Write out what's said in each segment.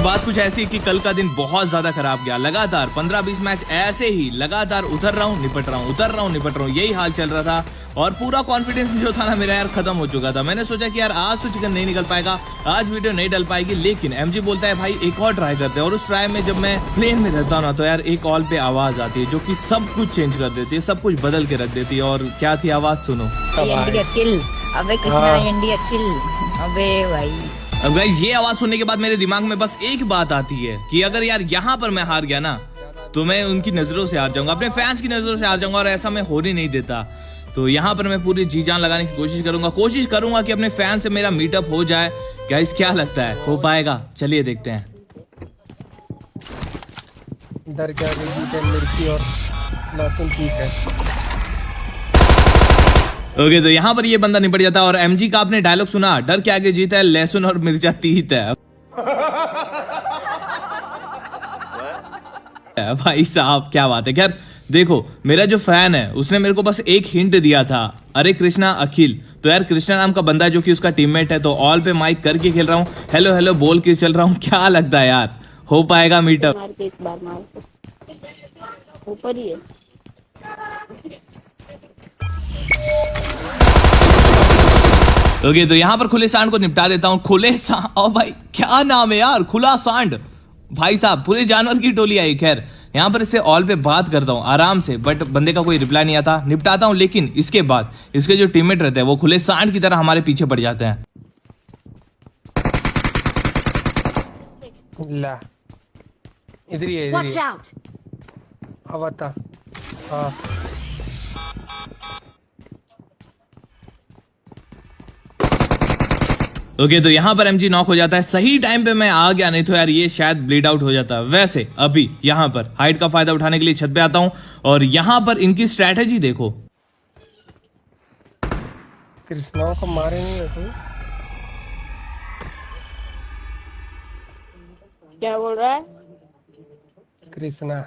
बात कुछ ऐसी है कि कल का दिन बहुत ज्यादा खराब गया। लगातार 15-20 मैच ऐसे ही लगातार उतर रहा हूँ निपट रहा हूँ, उतर रहा हूँ निपट रहा हूँ, यही हाल चल रहा था। और पूरा कॉन्फिडेंस जो था ना मेरा यार खत्म हो चुका था। मैंने सोचा कि यार आज तो चिकन नहीं निकल पाएगा, आज वीडियो नहीं डल पाएगी, लेकिन एमजी बोलता है भाई एक और ट्राई करते हैं। और उस ट्राई में जब मैं प्लेन में रहता हूँ ना तो यार एक कॉल पे आवाज आती है जो कि सब कुछ चेंज कर देती है, सब कुछ बदल के रख देती है। और क्या थी आवाज, सुनो। अबे कृष्णा इंडिया किल। अबे भाई अब गाइस ये आवाज सुनने के बाद मेरे दिमाग में बस एक बात आती है कि अगर यार यहाँ पर मैं हार गया ना तो मैं उनकी नजरों से हार जाऊंगा, अपने फैंस की नजरों से हार जाऊंगा, और ऐसा मैं होने नहीं देता। तो यहाँ पर मैं पूरी जी जान लगाने की कोशिश करूंगा कि अपने फैन से मेरा मीटअप हो जाए। गाइस क्या लगता है हो पाएगा? चलिए देखते हैं। डर क्या लड़की और लहसुन ठीक है। ओके तो यहाँ पर ये बंदा निपट जाता है। और एमजी का आपने डायलॉग सुना, डर के आगे जीता है लहसुन और मिर्चा तीत है। भाई साहब क्या बात है। खैर देखो मेरा जो फैन है उसने मेरे को बस एक हिंट दिया था, अरे कृष्णा अखिल। तो यार कृष्णा नाम का बंदा जो कि उसका टीममेट है, तो ऑल पे माइक करके खेल रहा हूँ, हेलो हेलो बोल के चल रहा हूँ। क्या लगता है यार हो पाएगा मीटअप? ऊपर ही है। ओके तो यहाँ पर खुले सांड को निपटा देता हूँ। खुले सांड, ओ भाई क्या नाम है यार, खुला सांड। भाई साहब पूरे जानवर की टोली आई। खैर यहाँ पर इससे ऑल पे बात करता हूँ आराम से, बट बंदे का कोई रिप्लाई नहीं आता, निपटाता हूँ। लेकिन इसके बाद इसके जो टीममेट रहते हैं वो खुले सांड की तरह हमारे पीछे पड़ जाते हैं। ला इधर ही है, इधर ही है। अब आता हाँ ओके तो यहाँ पर एमजी नॉक हो जाता है। सही टाइम पे मैं आ गया, नहीं तो यार ये शायद ब्लीड आउट हो जाता। वैसे अभी यहाँ पर हाइट का फायदा उठाने के लिए छत पे आता हूँ और यहाँ पर इनकी स्ट्रैटेजी देखो। कृष्णा को मारे नहीं है। क्या बोल रहा है कृष्णा?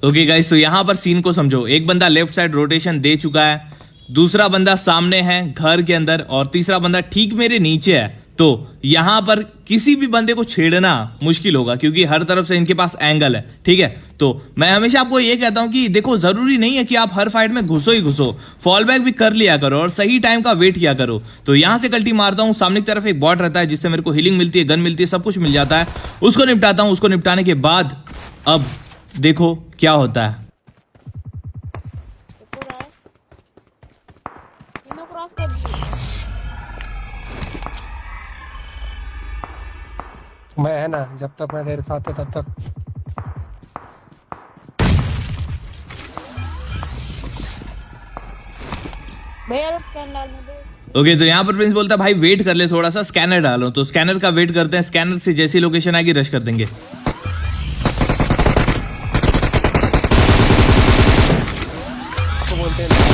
ओके गाइस तो यहाँ पर सीन को समझो। एक बंदा लेफ्ट साइड रोटेशन दे चुका है, दूसरा बंदा सामने है घर के अंदर, और तीसरा बंदा ठीक मेरे नीचे है। तो यहाँ पर किसी भी बंदे को छेड़ना मुश्किल होगा क्योंकि हर तरफ से इनके पास एंगल है। ठीक है तो मैं हमेशा आपको ये कहता हूँ कि देखो जरूरी नहीं है कि आप हर फाइट में घुसो ही घुसो, फॉल बैक भी कर लिया करो और सही टाइम का वेट किया करो। तो यहाँ से कल्टी मारता हूँ, सामने की तरफ एक बॉट रहता है जिससे मेरे को हीलिंग मिलती है, गन मिलती है, सब कुछ मिल जाता है। उसको निपटाता हूँ। उसको निपटाने के बाद अब देखो क्या होता है। मैं है ना, जब तक मैं तेरे साथ है तब तक। भैया स्कैन डालने दे। ओके तो यहाँ पर प्रिंस बोलता है भाई वेट कर ले थोड़ा सा, स्कैनर डालो। तो स्कैनर का वेट करते हैं, स्कैनर से जैसी लोकेशन आएगी रश कर देंगे। बोलते हैं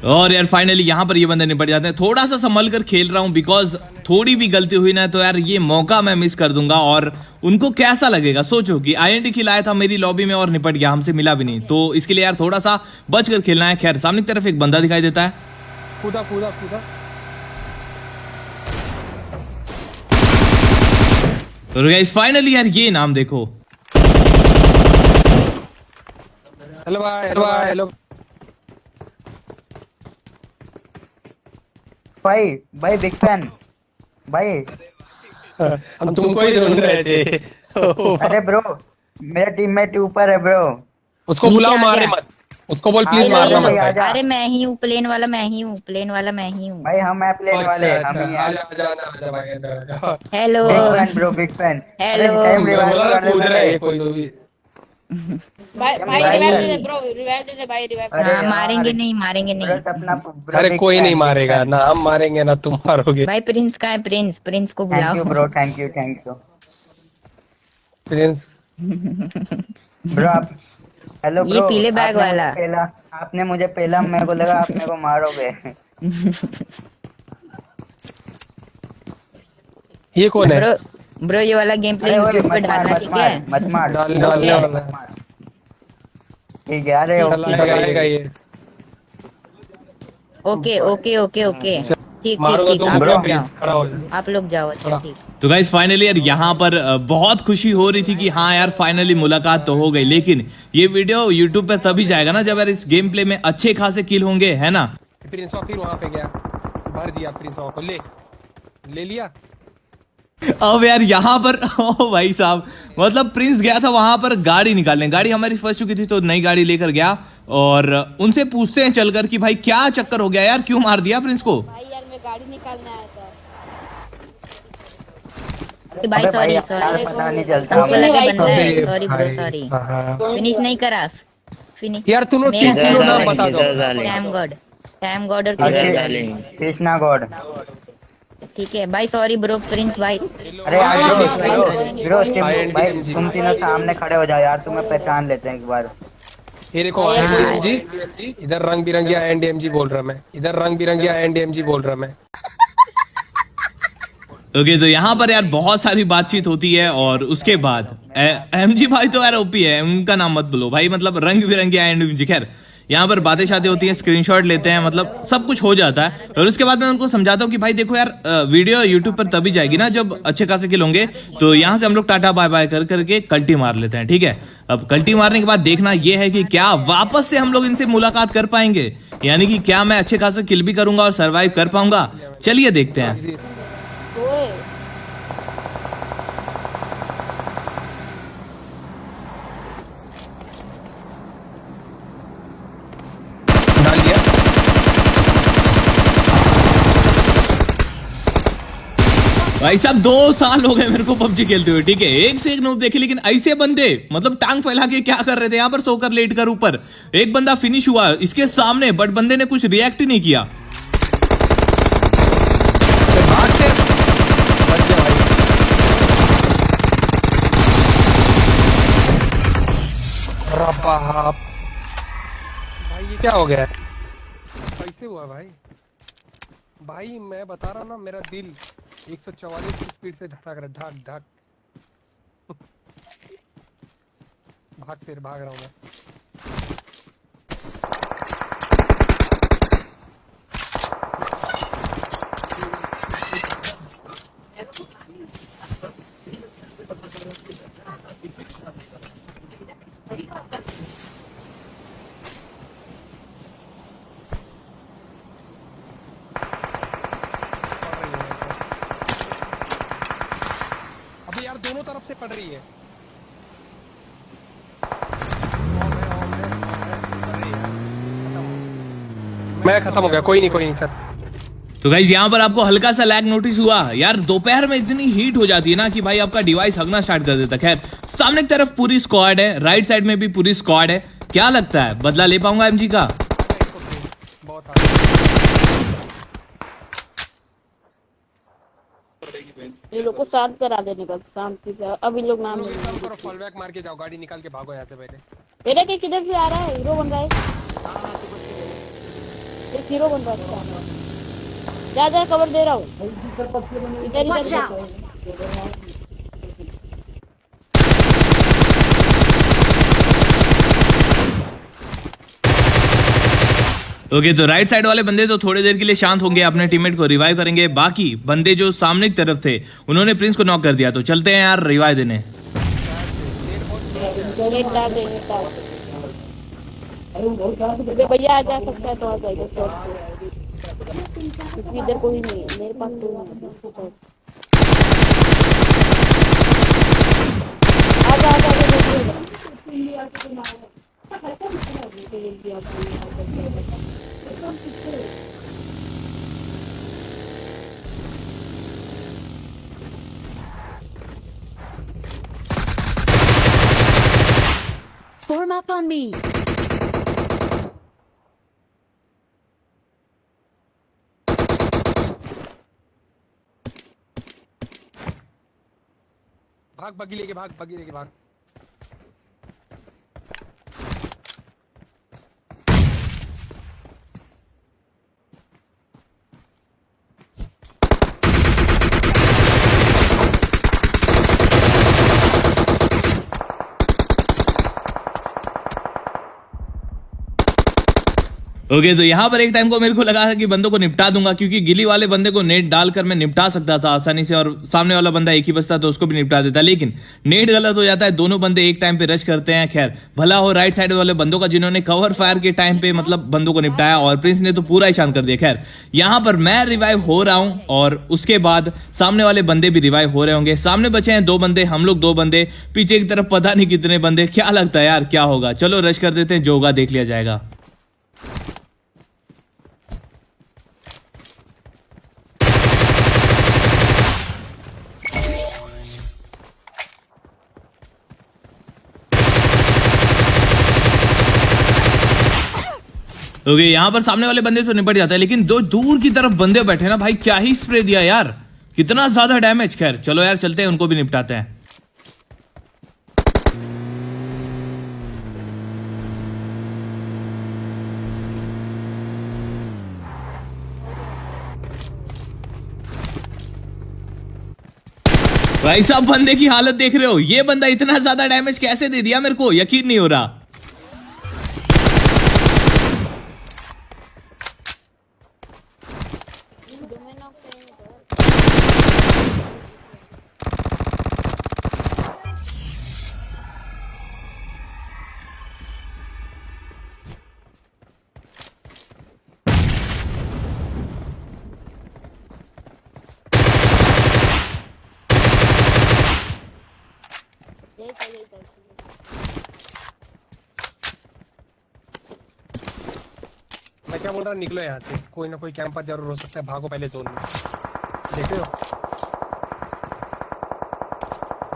और यार फाइनली यहाँ पर ये बंदे निपट जाते हैं। थोड़ा सा संभल कर खेल रहा हूँ बिकॉज थोड़ी भी गलती हुई ना तो यार ये मौका मैं मिस कर दूंगा। और उनको कैसा लगेगा सोचो कि आईएनटी खिलाया था मेरी लॉबी में और निपट गया, हमसे मिला भी नहीं। तो इसके लिए यार थोड़ा सा बच कर खेलना है। खैर सामने की तरफ एक बंदा दिखाई देता है, कूदा कूदा कूदा। तो गाइस फाइनली यार ये नाम देखो। हेलो भाई, हेलो भाई, हेलो भाई। भाई बिग फैन भाई। हम तुमको ही ढूंढ रहे थे। अरे ब्रो मेरा टीममेट ऊपर है ब्रो। उसको बुलाओ, मारे मत उसको, बोल प्लीज मारना मत। अरे मैं ही हूँ प्लेन वाला, मैं ही हूँ प्लेन वाला, मैं ही हूँ भाई। हम है प्लेन वाले, हम ही हैं। Hello bro big fan. Hello कोई भी भाई रिवाइव दे दे ब्रो, रिवाइव दे दे भाई, रिवाइव। हाँ मारेंगे नहीं, मारेंगे नहीं। अरे कोई नहीं मारेगा ना, हम मारेंगे ना तुम मारोगे। भाई प्रिंस का है, प्रिंस, प्रिंस को बुलाओ। Thank you bro, thank you thank you Prince bro. Hello ये पीले बैग वाला। आपने मुझे पहला, मेरे को लगा आप मेरे को मारोगे। ये कौन है? ब्रो ये वाला गेम प्ले अरे ओए, यूट्यूब पे मत मार, डालना, मत ठीक मार, है? मत मार। डालने वाला है। ठीक है, अरे आएगा ये। ओके ओके ओके ओके, ठीक मारोगा ठीक तो आप ब्रो लोग जाओ, खड़ा हो जा। आप लोग जाओ। अच्छा ठीक। तो गाइस फाइनली यार यहाँ पर बहुत खुशी हो रही थी कि हाँ यार फाइनली मुलाकात तो हो गई, लेकिन ये वीडियो यूट्यूब पे तभी जाएगा ना जब यार इस गेम प्ले में अच्छे खासे किल होंगे, है ना? प्रिंस ऑफ फिर वहां पे गया, भर दिया प्रिंस ऑफ को। ले लिया। अब यार यहाँ पर ओ भाई साहब, मतलब प्रिंस गया था वहां पर गाड़ी निकालने, गाड़ी हमारी फंस चुकी थी तो नई गाड़ी लेकर गया और उनसे पूछते हैं चलकर कि भाई क्या चक्कर हो गया यार, क्यों मार दिया प्रिंस को? भाई यार मैं गाड़ी निकालने आया था। भाई अबे भाई, सॉरी यार सॉरी, पता नहीं चलता। हमको लगा बंदा है। अबे सॉरी ब्रो भाई, सॉरी, हाँ। फिनिश नहीं करा। फिनिश यार तू लोग मेरा किसी को नाम बता दो। टैम गॉड और किधर? कृष्णा गॉड। ठीक है भाई, सॉरी ब्रो, प्रिंस भाई। अरे यार ब्रो, INDMG भाई तुम तीनों सामने खड़े हो जाओ यार, तुम्हें पहचान लेते हैं एक बार। ये देखो INDMG, इधर रंग बिरंगी INDMG बोल रहा मैं, इधर रंग बिरंगी INDMG बोल रहा मैं। ओके तो यहाँ पर यार बहुत सारी बातचीत होती है और उसके बाद एमजी भाई तो यार ओपी है, उनका नाम मत बोलो भाई, मतलब रंग बिरंगी एमजी। खैर यहाँ पर बातें शातें होती हैं, स्क्रीनशॉट लेते हैं, मतलब सब कुछ हो जाता है और उसके बाद मैं उनको समझाता हूँ कि भाई देखो यार वीडियो यूट्यूब पर तभी जाएगी ना जब अच्छे खासे किल होंगे। तो यहाँ से हम लोग टाटा बाय बाय कर करके कल्टी मार लेते हैं, ठीक है? अब कल्टी मारने के बाद देखना यह है कि क्या वापस से हम लोग इनसे मुलाकात कर पाएंगे, यानी कि क्या मैं अच्छे खासे किल भी करूंगा और सर्वाइव कर पाऊंगा। चलिए देखते हैं। ओए डाल दिया। भाई साहब 2 साल हो गए मेरे को पबजी खेलते हुए, ठीक है? एक से एक नूब देखे, लेकिन ऐसे बंदे मतलब टांग फैला के क्या कर रहे थे यहाँ पर, सोकर लेट कर ऊपर। एक बंदा फिनिश हुआ इसके सामने, बट बंदे ने कुछ रिएक्ट ही नहीं किया। भाग से बच गया भाई। रब्बा भाई, ये क्या हो गया? कैसे हुआ भाई? भाई मैं बता रहा हूँ ना, मेरा दिल 144 की स्पीड से धड़क रहा, धक धक। भाग रहा हूँ मैं। अबे यार दोनों तरफ से पड़ रही है। मैं खत्म हो गया, कोई नहीं सर। तो गाइज यहाँ पर आपको हल्का सा लैग नोटिस हुआ यार, दोपहर में इतनी हीट हो जाती है ना कि भाई आपका डिवाइस हगना स्टार्ट कर देता। खैर सामने की तरफ पूरी स्क्वाड है, राइट साइड में भी पूरी स्क्वाड है। क्या लगता है बदला ले पाऊंगा एमजी का? बहुत ये लोग को शांत करा देने का, शांति से। अब इन लोग नाम करो, फॉल बैक मार के जाओ, गाड़ी निकाल के भागो यहाँ से पहले। तेरे के किधर से आ रहा है? हीरो बन रहा है, एक हीरो बन रहा है। जा कवर दे रहा हूँ इधर ओके तो राइट साइड वाले बंदे तो थोड़ी देर के लिए शांत होंगे, अपने टीममेट को रिवाइव करेंगे। बाकी बंदे जो सामने की तरफ थे उन्होंने प्रिंस को नॉक कर दिया, तो चलते हैं यार रिवाइव देने। भैया आ जा सकता है तो आ जाएगा क्योंकि इधर कोई नहीं है, मेरे पास कोई नहीं है। Form up on me. भाग, बगी लेके भाग। ओके तो यहाँ पर एक टाइम को मेरे को लगा था कि बंदों को निपटा दूंगा, क्योंकि गिली वाले बंदे को नेट डालकर मैं निपटा सकता था आसानी से, और सामने वाला बंदा एक ही बचता तो उसको भी निपटा देता, लेकिन नेट गलत हो जाता है, दोनों बंदे एक टाइम पे रश करते हैं। खैर भला हो राइट साइड वाले बंदों का, जिन्होंने कवर फायर के टाइम पे मतलब बंदों को निपटाया, और प्रिंस ने तो पूरा ही शांत कर दिया। खैर यहाँ पर मैं रिवाइव हो रहा हूँ और उसके बाद सामने वाले बंदे भी रिवाइव हो रहे होंगे। सामने बचे हैं 2 बंदे, हम लोग 2 बंदे, पीछे की तरफ पता नहीं कितने बंदे। क्या लगता है यार क्या होगा? चलो रश कर देते हैं, जो होगा देख लिया जाएगा। ओके यहाँ पर सामने वाले बंदे तो निपट जाता है, लेकिन 2 दूर की तरफ बंदे बैठे ना भाई, क्या ही स्प्रे दिया यार, कितना ज्यादा डैमेज। खैर चलो यार चलते हैं, उनको भी निपटाते हैं। भाई साहब बंदे की हालत देख रहे हो, ये बंदा इतना ज्यादा डैमेज कैसे दे दिया, मेरे को यकीन नहीं हो रहा। मैं क्या बोल रहा हूँ, निकलो यहाँ से, कोई ना कोई कैंपर जरूर हो सकता है, भागो पहले जोन में। देख रहे हो,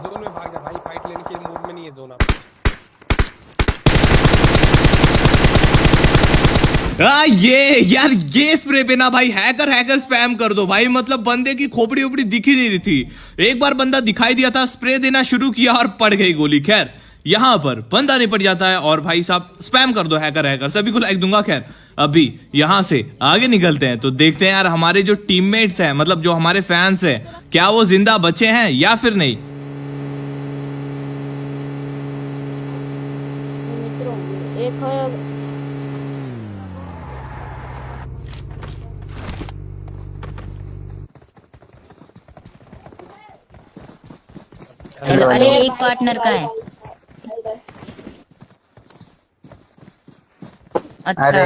जोन में भाग जा भाई, फाइट लेने के मूड में नहीं है जोन आप। ये स्प्रे पे ना भाई हैकर स्पैम कर दो भाई, मतलब बंदे की खोपड़ी उपड़ी दिख ही नहीं रही थी। एक बार बंदा दिखाई दिया था, स्प्रे देना शुरू किया और पड़ गई गोली। खैर यहां पर बंदा निपट जाता है, और भाई साहब स्पैम कर दो हैकर, सभी को लाइक दूंगा। खैर अभी यहां से आगे निकलते हैं, तो देखते हैं यार हमारे जो टीममेट्स हैं, मतलब जो हमारे फैंस हैं, क्या वो जिंदा बचे हैं या फिर नहीं। एक है अरे एक पार्टनर का है। अच्छा अरे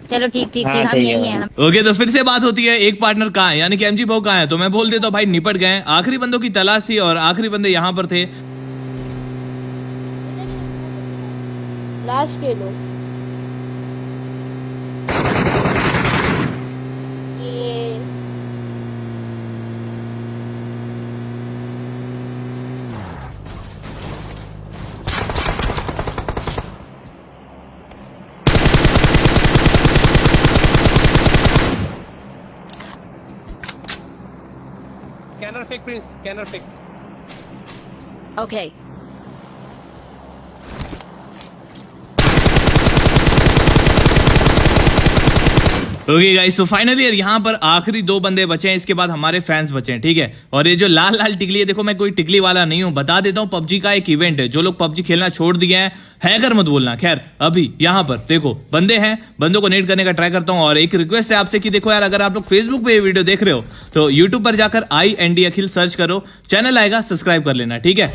चलो ठीक हम यही हैं। ओके तो फिर से बात होती है, एक पार्टनर कहाँ है, यानी कि एमजी भाऊ कहाँ है, तो मैं बोल देता हूँ भाई निपट गए। आखिरी बंदों की तलाश थी और आखिरी बंदे यहाँ पर थे। लाश के लोग ये कैनर फेक प्रिंस, कैनर फेक। Okay. ओके गाइस, तो फाइनली यहाँ पर आखिरी 2 बंदे बचे हैं, इसके बाद हमारे फैंस बचे हैं, ठीक है। और ये जो लाल लाल टिकली है, देखो मैं कोई टिकली वाला नहीं हूँ, बता देता हूँ, पबजी का एक इवेंट है। जो लोग पबजी खेलना छोड़ दिए हैं, हैकर मत बोलना। खैर अभी यहाँ पर देखो बंदे हैं, बंदों को नेट करने का ट्राई करता हूँ। और एक रिक्वेस्ट है आपसे कि देखो यार, अगर आप लोग फेसबुक पे ये वीडियो देख रहे हो तो यूट्यूब पर जाकर IND अखिल सर्च करो, चैनल आएगा, सब्सक्राइब कर लेना, ठीक है।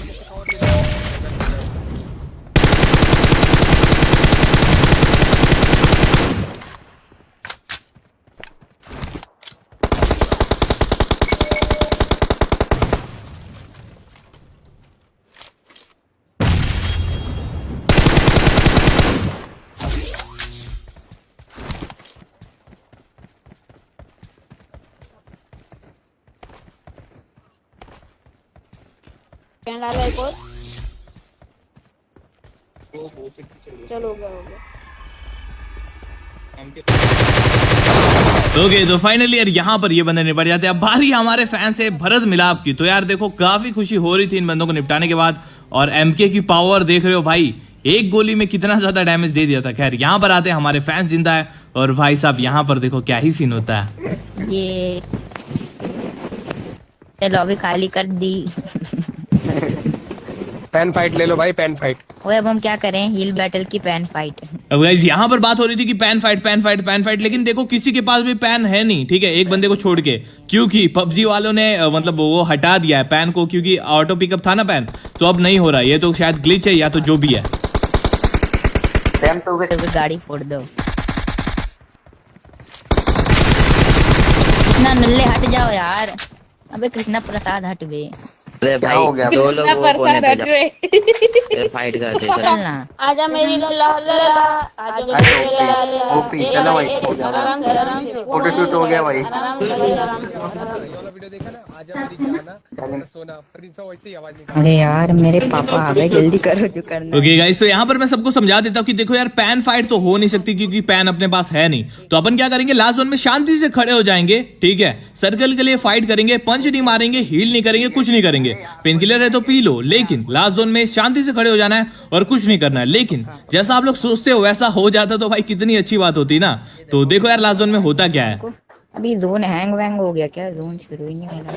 क्या डाला एक और चलो हो गया ओके तो फाइनली यार यहाँ पर ये बंदे निपट जाते हैं। अब बारी हमारे फैन से भरत मिलाप की। तो यार देखो काफी खुशी हो रही थी इन बंदों को निपटाने के बाद, और MK की पावर देख रहे हो भाई, एक गोली में कितना ज्यादा डैमेज दे दिया था। खैर यहाँ पर आते हैं, हमारे फैंस जिंदा है, और भाई साहब यहाँ पर देखो क्या ही सीन होता है। ये लॉबी खाली कर दी। पैन फाइट ले लो भाई, पैन फाइट। ओए अब हम क्या करें, हील बैटल की पैन फाइट। अब गाइस यहाँ पर बात हो रही थी कि पैन फाइट, लेकिन देखो किसी के पास भी पैन है नहीं, ठीक है, एक बंदे को छोड़ के, क्योंकि पबजी वालों ने मतलब वो हटा दिया है पैन को, क्योंकि ऑटो पिकअप था ना पैन, तो अब नहीं हो रहा। ये तो शायद ग्लिच है या तो जो भी है। तो गाड़ी फोड़ दो ना, नल्ले हट जाओ यार। अबे कृष्णा प्रसाद हट बे। अरे भाई दो लोग वो कोने पे जाओ, फाइट करते चल चलो। ना, आजा मेरी लल्ला लल्ला, आजा मेरी लल्ला। ओपी चलो भाई, आराम से आराम से। फोटोशूट हो गया भाई। आराम से भाई, आराम से। ये वाला वीडियो देखा ना, आजा मेरी जाना सोना, प्रिंस वैसे ही आवाज निकाल। अरे यार मेरे पापा आ गए, जल्दी करो जो करना। ओके गाइस, तो यहाँ पर मैं सबको समझा देता हूँ कि देखो यार पैन फाइट तो हो नहीं सकती, क्योंकि पैन अपने पास है नहीं। तो अपन क्या करेंगे, लास्ट जोन में शांति से खड़े हो जाएंगे, ठीक है, सर्कल के लिए फाइट करेंगे, पंच नहीं मारेंगे, हील नहीं करेंगे, कुछ नहीं करेंगे। पेन किलर है तो पी लो, लेकिन लास्ट जोन में शांति से खड़े हो जाना है और कुछ नहीं करना है। लेकिन जैसा आप लोग सोचते हो वैसा हो जाता तो भाई कितनी अच्छी बात होती ना। तो देखो यार लास्ट जोन में होता क्या है। अभी जोन हैंग वैंग हो गया क्या, जोन शुरू ही नहीं होगा।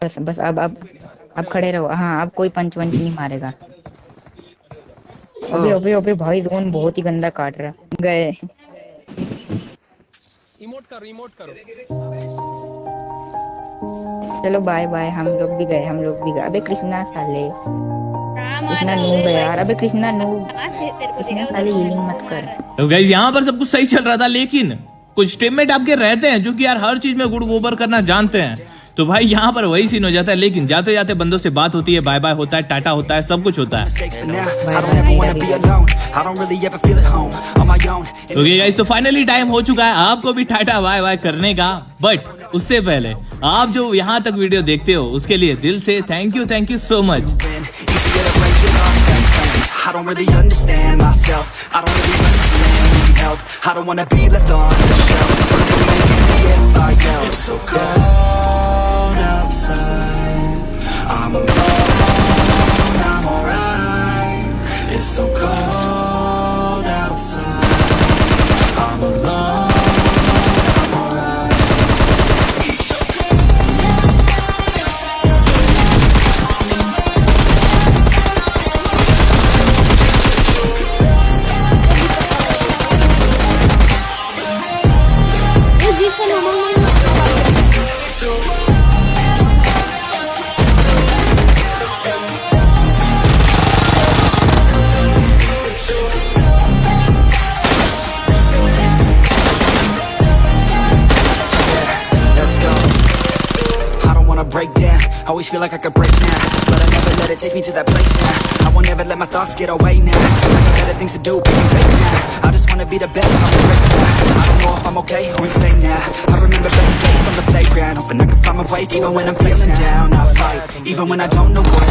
बस बस अब खड़े रहो। हाँ अब कोई पंच वंच नहीं मारेगा। अबे अबे अबे भाई जोन बहुत ही गंदा काट रहा। गए, इमोट करो। चलो बाय बाय, हम लोग भी गए। अबे कृष्णा साले, कृष्णा नूब है यार। अबे कृष्णा नूब, कृष्णा साले हीलिंग मत कर। तो गाइस यहाँ पर सब कुछ सही चल रहा था, लेकिन कुछ टीममेट आपके रहते हैं जो कि यार हर चीज में गुड़ गोबर करना जानते हैं। तो भाई यहाँ पर वही सीन हो जाता है। लेकिन जाते जाते बंदों से बात होती है, बाय बाय होता है, टाटा होता है, सब कुछ होता है। ओके गाइस, तो फाइनली टाइम हो चुका है आपको भी टाटा बाय बाय करने का। बट उससे पहले आप जो यहाँ तक वीडियो देखते हो उसके लिए दिल से thank you so much. I don't really understand myself. I don't really understand, need help. I don't wanna be left on the shelf. If I yell, it's so cold outside. I'm alone, I'm alright. It's so cold outside. I'm alone, I'm alright. Always feel like I could break now, but I never let it take me to that place now. I won't ever let my thoughts get away now. I got better things to do, being fake now. I just wanna be the best, I'm the great now. I don't know if I'm okay or insane now. I remember better days on the playground, hoping I can find my way even when I'm feeling down. I fight, even when I don't know what.